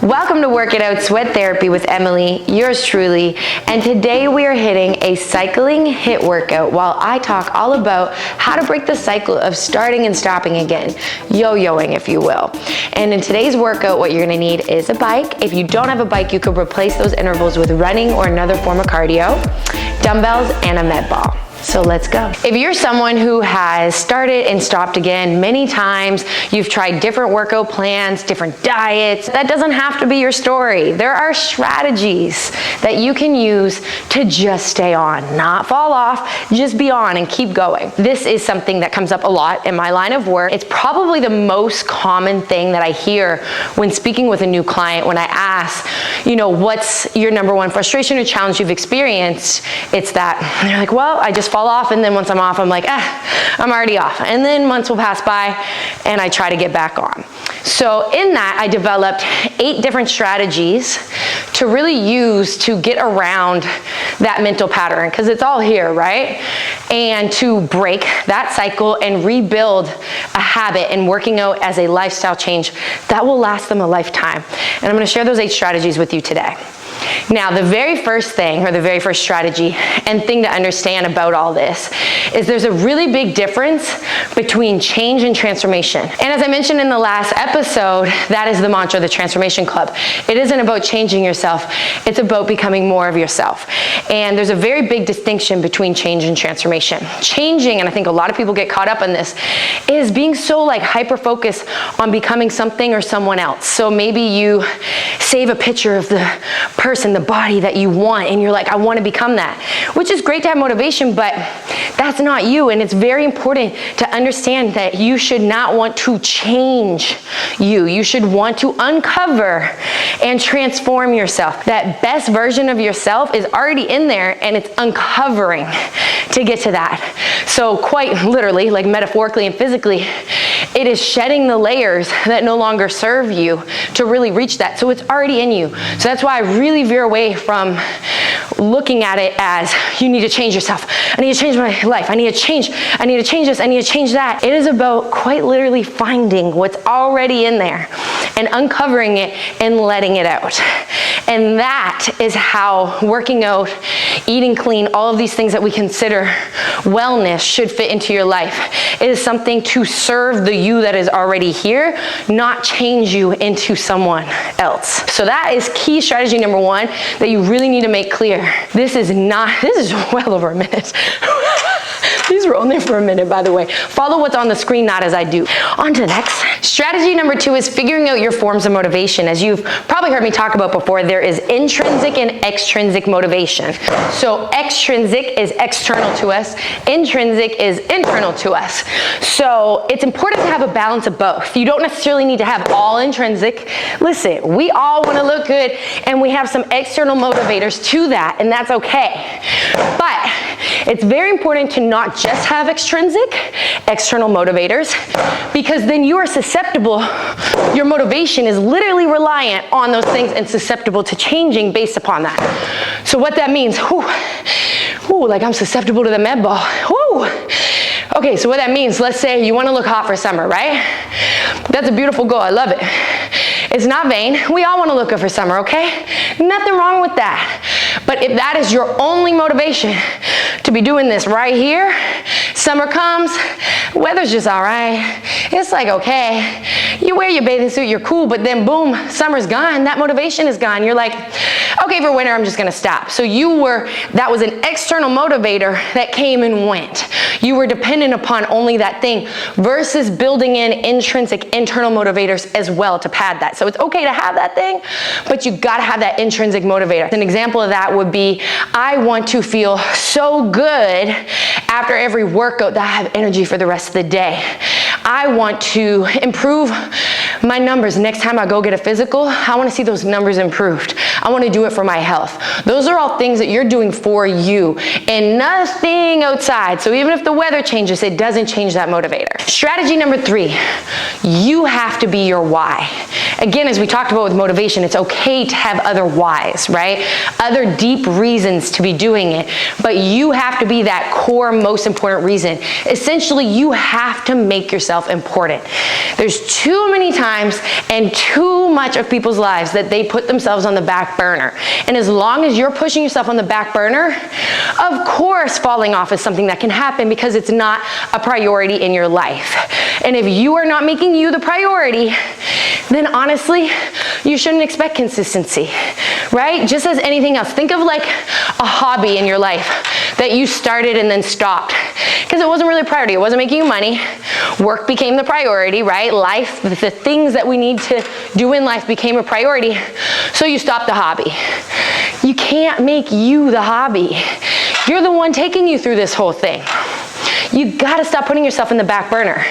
Welcome to Work It Out Sweat Therapy with Emily, yours truly, and today we are hitting a cycling HIIT workout while I talk all about how to break the cycle of starting and stopping again, yo-yoing if you will. And in today's workout, what you're gonna need is a bike. If you don't have a bike, you could replace those intervals with running or another form of cardio, dumbbells, and a med ball. So let's go. If you're someone who has started and stopped again many times, you've tried different workout plans, different diets, that doesn't have to be your story. There are strategies that you can use to just stay on, not fall off, just be on and keep going. This is something that comes up a lot in my line of work. It's probably the most common thing that I hear when speaking with a new client. When I ask, what's your number one frustration or challenge you've experienced? It's that, and they're like, well, I just fall off, and then once I'm off, I'm like, I'm already off. And then months will pass by and I try to get back on. So in that, I developed 8 different strategies to really use to get around that mental pattern, because it's all here, right? And to break that cycle and rebuild a habit and working out as a lifestyle change that will last them a lifetime. And I'm gonna share those 8 strategies with you today. Now, the very first thing, or the very first strategy and thing to understand about all this is there's a really big difference between change and transformation. And as I mentioned in the last episode, that is the mantra of the Transformation Club. It isn't about changing yourself, it's about becoming more of yourself. And there's a very big distinction between change and transformation. Changing, and I think a lot of people get caught up in this, is being so hyper-focused on becoming something or someone else. So maybe you save a picture of the person, the body that you want, and you're like, I want to become that, which is great to have motivation, but that's not you. And it's very important to understand that you should not want to change you. You should want to uncover and transform yourself. That best version of yourself is already in there, and it's uncovering to get to that. So quite literally, metaphorically and physically, it is shedding the layers that no longer serve you to really reach that. So it's already in you. So that's why I really veer away from looking at it as you need to change yourself. I need to change my life. I need to change this. I need to change that. It is about quite literally finding what's already in there and uncovering it and letting it out. And that is how working out, eating clean, all of these things that we consider wellness should fit into your life. It is something to serve the you that is already here, not change you into someone else. So that is key strategy number 1 that you really need to make clear. This is well over a minute. These were only for a minute, by the way. Follow what's on the screen, not as I do. On to the next. Strategy number 2 is figuring out your forms of motivation. As you've probably heard me talk about before, there is intrinsic and extrinsic motivation. So extrinsic is external to us. Intrinsic is internal to us. So it's important to have a balance of both. You don't necessarily need to have all intrinsic. Listen, we all want to look good, and we have some external motivators to that, and that's okay. But it's very important to not just have external motivators, because then you are susceptible. Your motivation is literally reliant on those things and susceptible to changing based upon that. So what that means, I'm susceptible to the med ball. Okay, so what that means, let's say you want to look hot for summer, right? That's a beautiful goal. I love it. It's not vain. We all want to look good for summer, okay? Nothing wrong with that. But if that is your only motivation to be doing this right here, summer comes, weather's just all right. It's okay. You wear your bathing suit, you're cool, but then boom, summer's gone. That motivation is gone. You're like, okay, for winter, I'm just gonna stop. So that was an external motivator that came and went. You were dependent upon only that thing versus building in intrinsic, internal motivators as well to pad that. So it's okay to have that thing, but you gotta have that intrinsic motivator. An example of that would be, I want to feel so good after every workout that I have energy for the rest of the day. I want to improve my numbers. Next time I go get a physical, I want to see those numbers improved. I want to do it for my health. Those are all things that you're doing for you and nothing outside. So even if the weather changes, it doesn't change that motivator. Strategy number 3, you have to be your why. Again, as we talked about with motivation, it's okay to have other whys, right? Other deep reasons to be doing it, but you have to be that core, most important reason. Essentially, you have to make yourself important. There's too many times and too much of people's lives that they put themselves on the back burner. And as long as you're pushing yourself on the back burner, of course falling off is something that can happen because it's not a priority in your life. And if you are not making you the priority, then honestly, you shouldn't expect consistency, right? Just as anything else. Think of like a hobby in your life that you started and then stopped because it wasn't really a priority. It wasn't making you money. Work became the priority, right? Life, the things that we need to do in life became a priority, so you stopped the hobby. You can't make you the hobby. You're the one taking you through this whole thing. You gotta stop putting yourself in the back burner.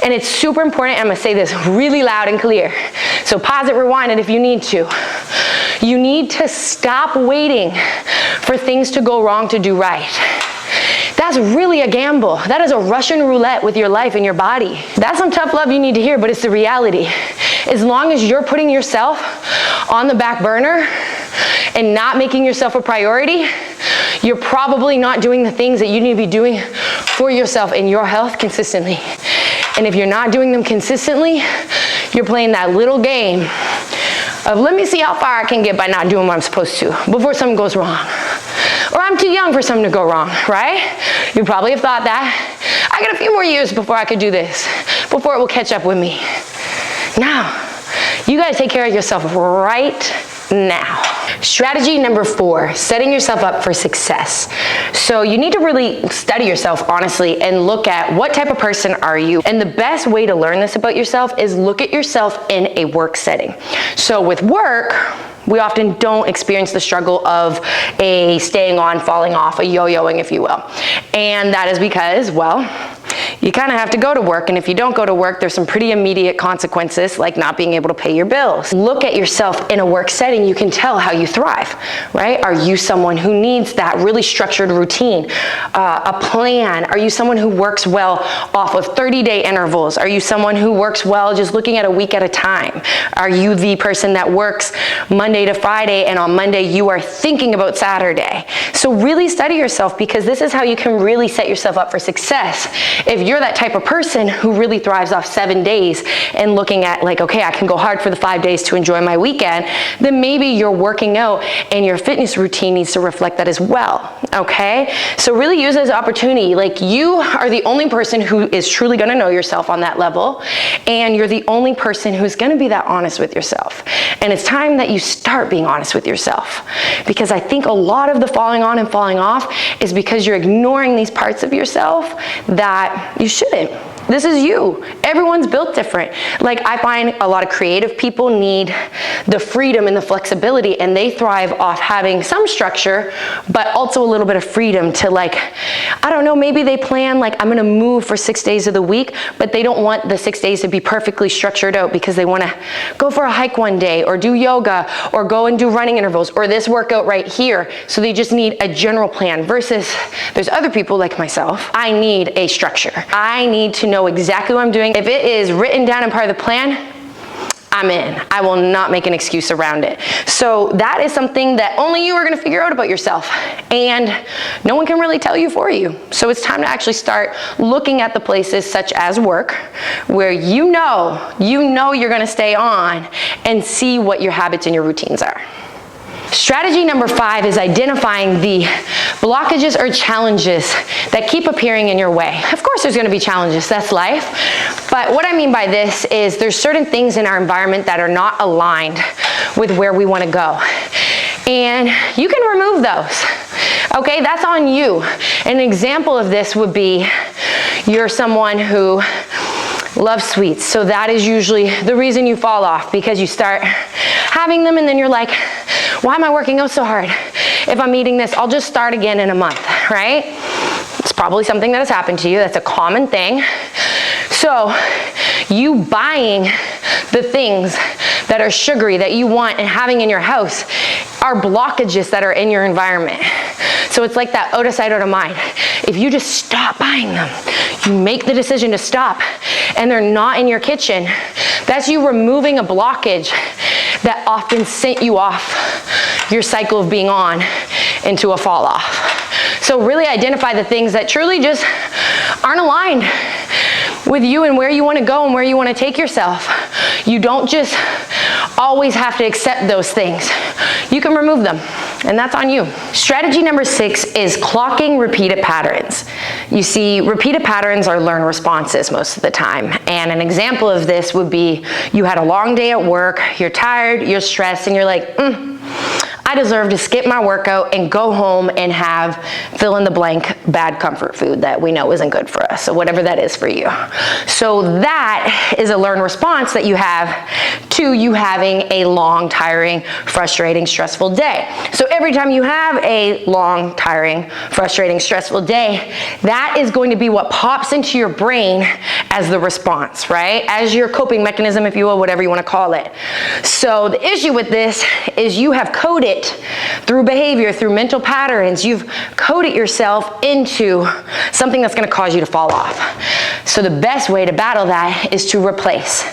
And it's super important, I'm gonna say this really loud and clear. So pause it, rewind it if you need to. You need to stop waiting for things to go wrong to do right. That's really a gamble. That is a Russian roulette with your life and your body. That's some tough love you need to hear, but it's the reality. As long as you're putting yourself on the back burner and not making yourself a priority, you're probably not doing the things that you need to be doing for yourself and your health consistently. And if you're not doing them consistently, you're playing that little game of let me see how far I can get by not doing what I'm supposed to before something goes wrong. Or I'm too young for something to go wrong, right? You probably have thought that. I got a few more years before I could do this, before it will catch up with me. Now, you gotta take care of yourself right now. Strategy number 4, setting yourself up for success. So you need to really study yourself, honestly, and look at what type of person are you. And the best way to learn this about yourself is look at yourself in a work setting. So with work, we often don't experience the struggle of a staying on, falling off, a yo-yoing, if you will. And that is because, well, you kind of have to go to work, and if you don't go to work, there's some pretty immediate consequences, like not being able to pay your bills. Look at yourself in a work setting, you can tell how you thrive, right? Are you someone who needs that really structured routine, a plan? Are you someone who works well off of 30-day intervals? Are you someone who works well just looking at a week at a time? Are you the person that works Monday to Friday, and on Monday you are thinking about Saturday? So really study yourself, because this is how you can really set yourself up for success. If you're that type of person who really thrives off 7 days and looking at like, okay, I can go hard for the 5 days to enjoy my weekend, then maybe you're working out and your fitness routine needs to reflect that as well, okay? So really use it as an opportunity. Like, you are the only person who is truly gonna know yourself on that level, and you're the only person who's gonna be that honest with yourself. And it's time that you start being honest with yourself, because I think a lot of the falling on and falling off is because you're ignoring these parts of yourself that you shouldn't. This is you. Everyone's built different. Like, I find a lot of creative people need the freedom and the flexibility, and they thrive off having some structure, but also a little bit of freedom to, like, I don't know, maybe they plan like, I'm gonna move for 6 days of the week, but they don't want the 6 days to be perfectly structured out because they wanna go for a hike one day, or do yoga, or go and do running intervals, or this workout right here. So they just need a general plan, versus there's other people like myself. I need a structure. I need to know exactly what I'm doing. If it is written down and part of the plan, I'm in. I will not make an excuse around it. So that is something that only you are gonna figure out about yourself, and no one can really tell you for you. So it's time to actually start looking at the places such as work, where you know you're gonna stay on, and see what your habits and your routines are. Strategy number 5 is identifying the blockages or challenges that keep appearing in your way. Of course there's gonna be challenges, that's life. But what I mean by this is there's certain things in our environment that are not aligned with where we wanna go. And you can remove those, okay? That's on you. An example of this would be, you're someone who loves sweets, so that is usually the reason you fall off, because you start having them and then you're like, why am I working out so hard? If I'm eating this, I'll just start again in a month, right? It's probably something that has happened to you. That's a common thing. So you buying the things that are sugary that you want and having in your house are blockages that are in your environment. So it's like that out of sight, out of mind. If you just stop buying them, you make the decision to stop and they're not in your kitchen, that's you removing a blockage that often sent you off your cycle of being on into a fall off. So really identify the things that truly just aren't aligned with you and where you want to go and where you want to take yourself. You don't just always have to accept those things. You can remove them, and that's on you. Strategy number 6 is clocking repeated patterns. You see, repeated patterns are learned responses most of the time. And an example of this would be you had a long day at work, you're tired, you're stressed, and you're like, I deserve to skip my workout and go home and have fill in the blank bad comfort food that we know isn't good for us. So whatever that is for you. So that is a learned response that you have to you having a long, tiring, frustrating, stressful day. So every time you have a long, tiring, frustrating, stressful day, that is going to be what pops into your brain as the response, right? As your coping mechanism, if you will, whatever you want to call it. So the issue with this is you have coded through behavior, through mental patterns, you've coded yourself into something that's going to cause you to fall off. So the best way to battle that is to replace.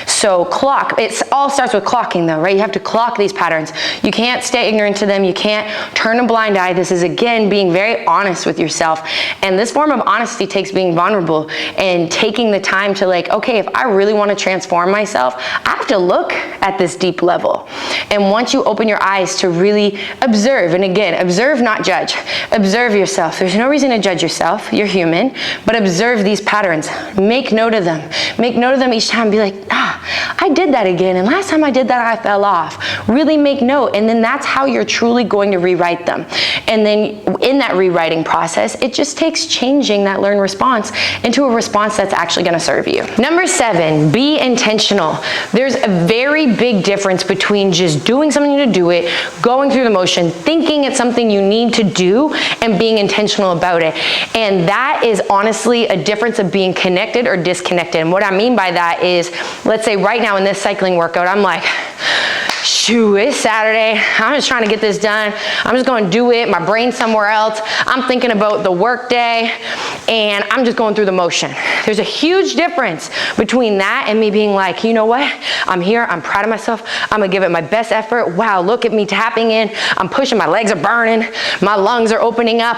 So clock, it all starts with clocking though, right? You have to clock these patterns. You can't stay ignorant to them. You can't turn a blind eye. This is again being very honest with yourself. And this form of honesty takes being vulnerable and taking the time to like, okay, if I really want to transform myself, I have to look at this deep level. And once you open your eyes to really observe, and again, observe, not judge. Observe yourself. There's no reason to judge yourself. You're human, but observe these patterns. Make note of them. Make note of them each time. Be like, I did that again, and last time I did that, I fell off. Really make note, and then that's how you're truly going to rewrite them. And then in that rewriting process, it just takes changing that learned response into a response that's actually going to serve you. Number 7, be intentional. There's a very big difference between just doing something to do it, going through the motion, thinking it's something you need to do, and being intentional about it. And that is honestly a difference of being connected or disconnected. And what I mean by that is, let's say right now in this cycling workout, I'm like, shoot, it's Saturday. I'm just trying to get this done. I'm just going to do it. My brain's somewhere else. I'm thinking about the work day, and I'm just going through the motion. There's a huge difference between that and me being like, you know what? I'm here. I'm proud of myself. I'm going to give it my best effort. Wow, look at me tapping in. I'm pushing. My legs are burning. My lungs are opening up,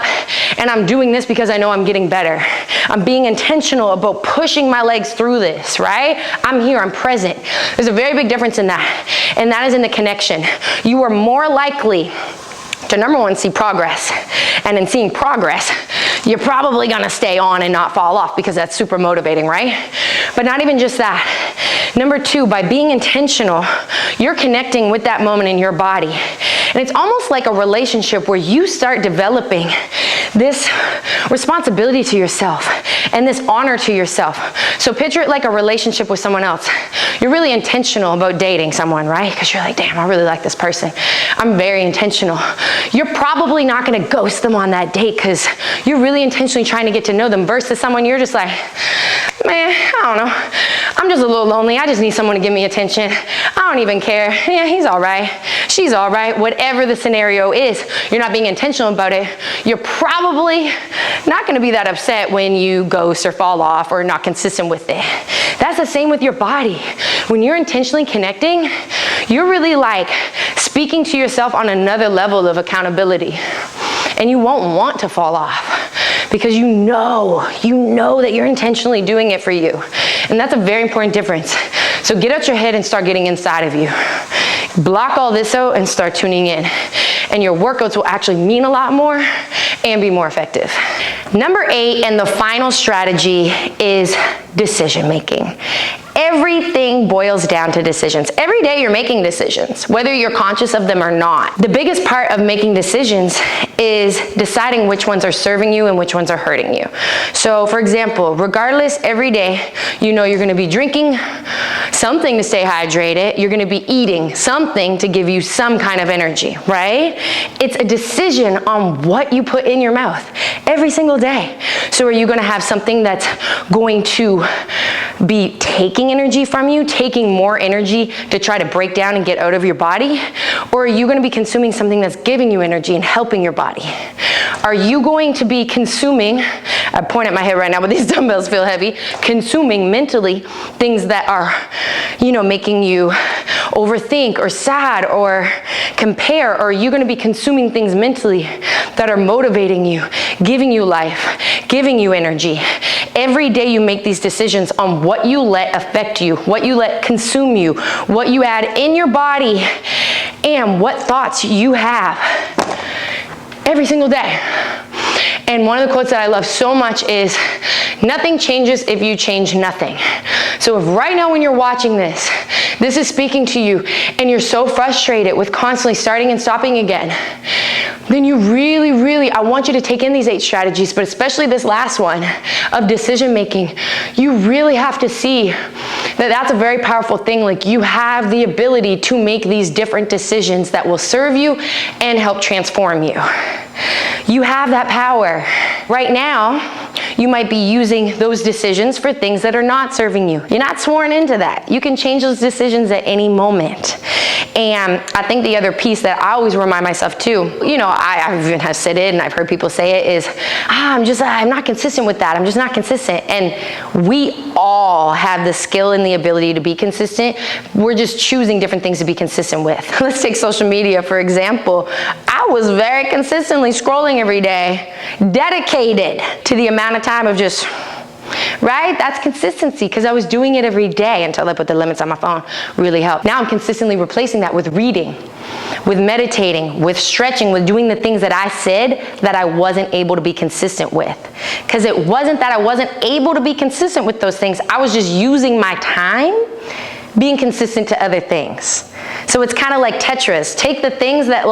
and I'm doing this because I know I'm getting better. I'm being intentional about pushing my legs through this, right? I'm here. I'm present. There's a very big difference in that, and that is in the connection. You are more likely to, number 1, see progress. And in seeing progress, you're probably gonna stay on and not fall off because that's super motivating, right? But not even just that. Number 2, by being intentional, you're connecting with that moment in your body. And it's almost like a relationship where you start developing this responsibility to yourself and this honor to yourself. So picture it like a relationship with someone else. You're really intentional about dating someone, right? Because you're like, damn, I really like this person. I'm very intentional. You're probably not going to ghost them on that date because you're really intentionally trying to get to know them, versus someone you're just like, man, I don't know. I'm just a little lonely. I just need someone to give me attention. I don't even care. Yeah, he's all right. She's all right. Whatever the scenario is, you're not being intentional about it. You're probably not going to be that upset when you ghost or fall off or not consistent with it. That's the same with your body. When you're intentionally connecting, you're really like speaking to yourself on another level of accountability. And you won't want to fall off because you know that you're intentionally doing it for you. And that's a very important difference. So get out your head and start getting inside of you. Block all this out and start tuning in. And your workouts will actually mean a lot more and be more effective. Number 8, and the final strategy, is decision making. Everything boils down to decisions. Every day you're making decisions, whether you're conscious of them or not. The biggest part of making decisions is deciding which ones are serving you and which ones are hurting you. So for example, regardless, every day, you know you're gonna be drinking something to stay hydrated. You're gonna be eating something to give you some kind of energy, right? It's a decision on what you put in your mouth every single day. So are you gonna have something that's going to be taking energy from you, taking more energy to try to break down and get out of your body? Or are you going to be consuming something that's giving you energy and helping your body? Are you going to be consuming, I point at my head right now, but these dumbbells feel heavy, consuming mentally things that are, making you overthink or sad or compare? Or are you going to be consuming things mentally that are motivating you, giving you life, giving you energy? Every day you make these decisions on what you let affect you, what you let consume you, what you add in your body, and what thoughts you have every single day. And one of the quotes that I love so much is, nothing changes if you change nothing. So if right now when you're watching this is speaking to you and you're so frustrated with constantly starting and stopping again, then you really, I want you to take in these 8 strategies, but especially this last one of decision making. You really have to see that that's a very powerful thing. Like, you have the ability to make these different decisions that will serve you and help transform you. You have that power. Right now, you might be using those decisions for things that are not serving you. You're not sworn into that. You can change those decisions at any moment. And I think the other piece that I always remind myself too, I even have said it and I've heard people say it, is, I'm not consistent with that. I'm just not consistent. And we all have the skill and the ability to be consistent. We're just choosing different things to be consistent with. Let's take social media, for example. I was very consistently scrolling every day, dedicated to the amount of time of just, right? That's consistency, because I was doing it every day until I put the limits on my phone. Really helped. Now I'm consistently replacing that with reading, with meditating, with stretching, with doing the things that I said that I wasn't able to be consistent with. Because it wasn't that I wasn't able to be consistent with those things. I was just using my time being consistent to other things. So it's kind of like Tetris. Take the things that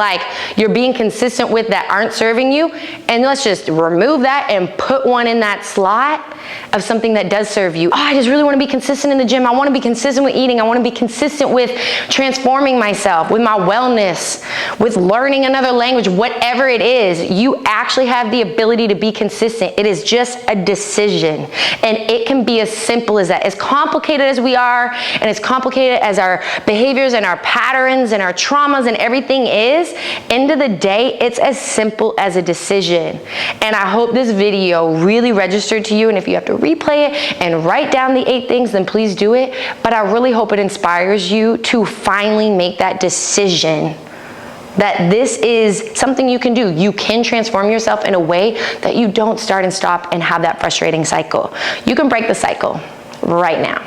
you're being consistent with that aren't serving you, and let's just remove that and put one in that slot of something that does serve you. I just really want to be consistent in the gym. I want to be consistent with eating. I want to be consistent with transforming myself, with my wellness, with learning another language, whatever it is. You actually have the ability to be consistent. It is just a decision, and it can be as simple as that. As complicated as we are, and as complicated as our behaviors and our patterns and our traumas and everything is, end of the day, it's as simple as a decision. And I hope this video really registered to you, and if you have to replay it and write down the 8 things, then please do it. But I really hope it inspires you to finally make that decision that this is something you can do. You can transform yourself in a way that you don't start and stop and have that frustrating cycle. You can break the cycle right now.